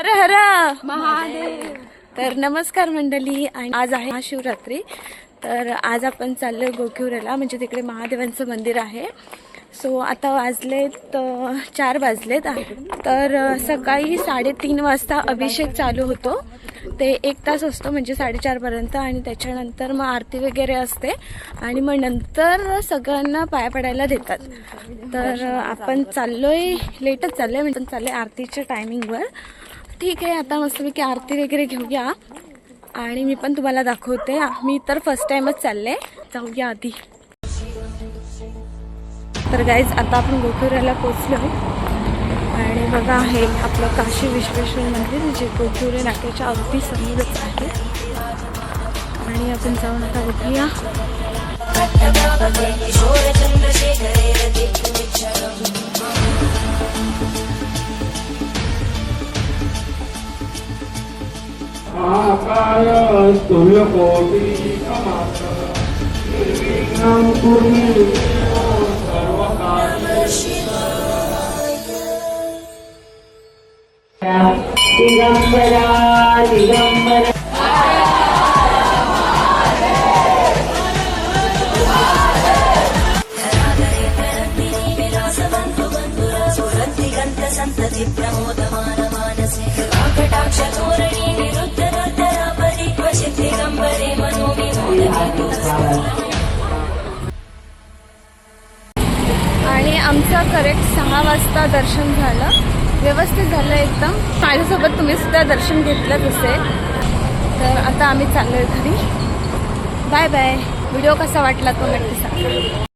हर हर महादेव. तर नमस्कार मंडळी. आणि आज आहे महाशिवरात्री. तर आज आपण चाललोय गोखुरेला, म्हणजे तिकडे महादेवांचं मंदिर आहे. सो आता वाजलेत 4 वाजलेत. तर सकाळी 3:30 वाजता अभिषेक चालू होतो. ते 1 तास असतो, म्हणजे 4:30 पर्यंत. आणि त्याच्यानंतर मग आरती वगैरे असते आणि मग नंतर सगळ्यांना पाया पडायला देतात. तर आपण चाललोय, लेटच चाललोय, म्हणजे चाललोय आरतीच्या टायमिंगवर. ठीक आहे, आता मस्तपैकी आरती वगैरे घेऊया आणि मी पण तुम्हाला दाखवते. मी तर फर्स्ट टाइमच चालले. जाऊया आधी. तर गाईज, आता आपण गोखुरेला पोचलो आणि बघा, हे आपलं काशी विश्वेश्वर मंदिर, जे गोखुरे नाक्याच्या अगदी समोरच आहे. आणि आपण जाऊन आता बघूया. दिगंबरा दिगंबरा आणि आमचं करेक्ट 6 वाजता दर्शन झालं. व्यवस्थित झालं एकदम. माझ्यासोबत तुम्ही सुद्धा दर्शन घेतलंच असेल. तर आता आम्ही चाललोय घरी. Bye bye. व्हिडिओ कसा वाटला तो नक्की सांगा.